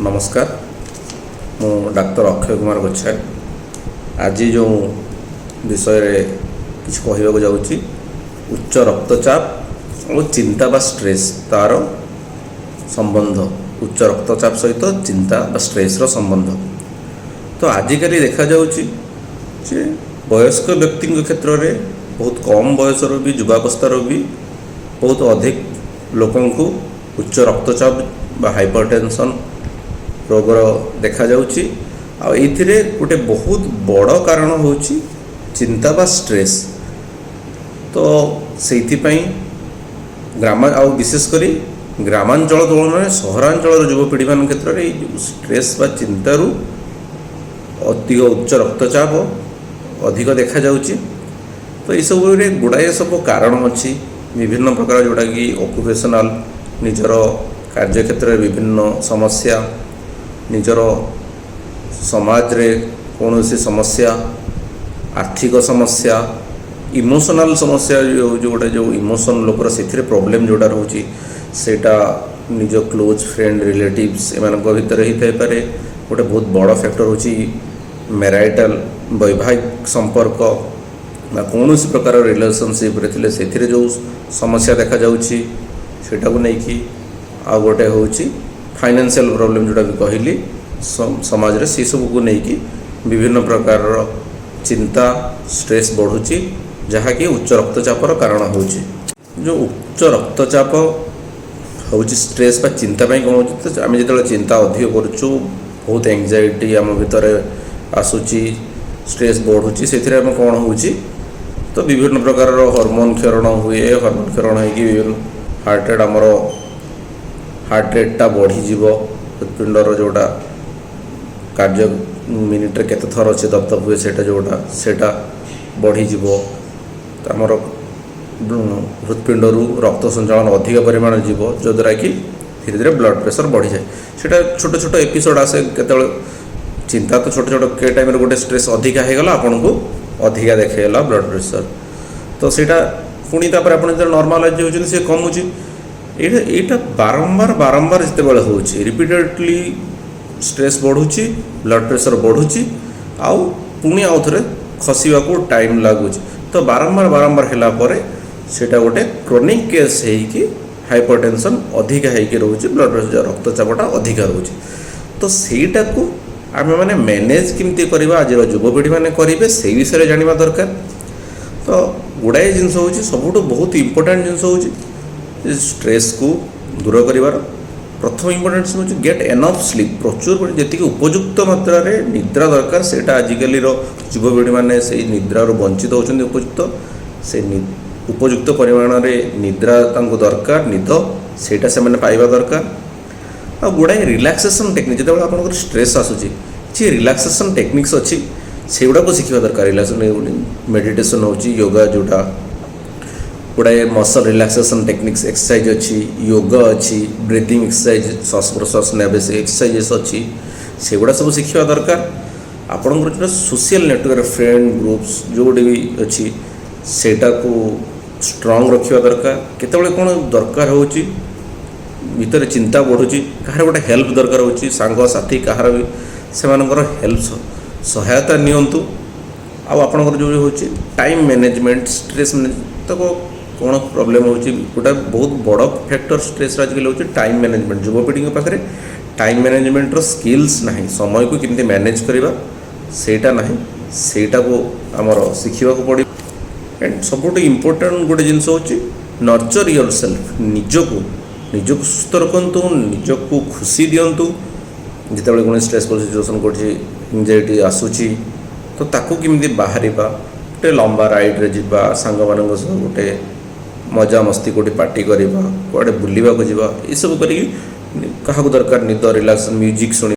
नमस्कार मु डाक्टर अक्षय कुमार गोच्छाय आज जो विषय रे किछ कहबाक जाउची उच्च रक्तचाप और चिंता बा स्ट्रेस तार संबंध उच्च रक्तचाप सहित चिंता बा स्ट्रेस रो संबंध। तो आजिकली देखा जाउची जे वयस्क व्यक्ति क्षेत्र में बहुत कम बयसर भी युवावस्थार भी बहुत अधिक लोकं को उच्च रक्तचाप बा हाइपरटेंशन रोगर देखा जाउची। आ एथिरे गोटे बहुत बड़ कारण होची चिंता बा स्ट्रेस। तो सेइथिपई विशेष करी ग्रामांचल तुलन सहरांचल युवपीढ़ी मान क्षेत्र में स्ट्रेस बा चिंतारू अधिक उच्च रक्तचाप अधिक देखा जाउची। तो ये सब गुड़ाए सब कारण अच्छी विभिन्न प्रकार जोटा कि ऑक्युपेशनल निजर कार्य क्षेत्र में विभिन्न समस्या निजर समाज रे कौन सी समस्या आर्थिक समस्या इमोशनल समस्या जो इमोशन लोकर से प्रॉब्लम जोटा रोची सेटा निज क्लोज फ्रेंड रिलेटिव्स एम भितर ही थे पारे। गोटे बहुत बड़ फैक्टर होची मैरिटल वैवाहिक संपर्क कौन सी प्रकार रिलेशनशिप रे से जो समस्या देखा जाउची सेटा को नहीं आ गोटे होची फाइनेंशियल प्रॉब्लम जोटा भी कहली समाज रे से सब को नहीं विभिन्न प्रकार चिंता स्ट्रेस बढ़ुची जहाँकि उच्च रक्तचापर कारण होची। जो उच्च रक्तचाप होची स्ट्रेस बा चिंता कौन होची तो आम जो चिंता अधिक करूँ बहुत एंजाइटी आम भितर आसूची स्ट्रेस बढ़ुची से कौन होची तो विभिन्न प्रकार हार्मोन क्षरण हुए हार्मोन क्षरण होगी विभिन्न हार्ट रेट आमर हार्ट रेटा बढ़ीज हृत्पिंडर जोटा कार्य मिनिट्रे केते थर अच्छे दपदप हुए सेटा जोटा सेटा बढ़ीज आमर हृत्पिंडरू रक्त संचालन अधिक परिमाण जीव जो द्वारा कि धीरे धीरे ब्लड प्रेशर बढ़ी जाए। सेटा छोट छोट एपिसोड आसे केतले चिंता तो छोट छोट के टाइम गोटे स्ट्रेस अधिका होगला आपन को अधिका देखेला ब्लड प्रेशर तो सेटा पुणी तापर आपन जो नॉर्मलाइज होउछन से कम होची। एटा बारंबार बारंबार जिते बेले होउची रिपीटेडली स्ट्रेस बढ़ुची ब्लड प्रेशर बढ़ुची आउ पुणी आउ थरे खसिबा को टाइम लागुची। तो बारंबार बारंबार हैला परे सेटा गोटे क्रोनिक केस है कि हाइपरटेंशन अधिक है रोचे ब्लड प्रेशर रक्तचापटा अधिक रोचे। तो सेटा को आम मैंने मैनेज केमती करवा आज युवपीढ़ी मैंने करेंगे से विषय जानवा दरकार। तो गुड़ाए जिनस हो सबुठ बहुत इंपोर्टेंट जिनस हो स्ट्रेस को दूर कर प्रथम इंपोर्टेंट हूँ गेट एनफ स्लीप प्रचुर जी उपयुक्त मात्रा रे निद्रा दरकार से आजिकल युवपीढ़ी मैंने से निद्रा वंचित होती उपयुक्त से उपयुक्त परिमाण रे निद्रा दरकार निद सेटा से पाइबा दरकार। आ गुड़ाए रिलैक्सेशन टेक्निक जो आप स्ट्रेस आसूची जी रिलैक्सेशन टेक्निक्स अच्छी से गुड़ा को शिखा दरकार। रिलैक्सेशन मेडिटेशन होची योगा जोटा गुड़ाए मसल रिलैक्सेशन टेक्निक्स एक्सरसाइज अच्छी योगा अच्छी ब्रीदिंग एक्सरसाइज श्वास प्रश्वास ने से एक्सरसाइजेस अच्छी से गुड़ा सब शिखा दरकार। आपंकर जो social network friend groups Jote भी अच्छी सेटा को स्ट्रांग रखा दरकार। केतबेले कौन दरकार होची भितर चिंता बढ़ुची कहार गोटे हेल्प दरकार होची सांग साथी कहार भी से हेल्प सहायता नियंतु। आपणकर जो होची टाइम मैनेजमेंट स्ट्रेस तो कौन प्रॉब्लम होची गोटे बहुत बड़ फैक्टर स्ट्रेस आजकल होची टाइम मैनेजमेंट। युवपीढ़ी पाखे टाइम मैनेजमेंट रो स्किल्स नहीं समय को केमती मैनेज करवा सेटा नहीं सेटा को आमर शिखा पड़े। एंड सबुठ इम्पोर्टेंट गोटे जिनस होची नर्चर योर सेल्फ निजको सुस्थ रखु निजको खुशी दिंतु जिते कौन स्ट्रेसफुल सिचुएसन कौटी एंजाइटी आसूची तो ताकू किमती बाहर गोटे लंबा राइड रे जीवा सांग मान गोटे मजा मस्ती कोटी पार्टी करवा कड़े बुलवाक जा सब कर दरकार निद रिलैक्स म्यूजिक शुणी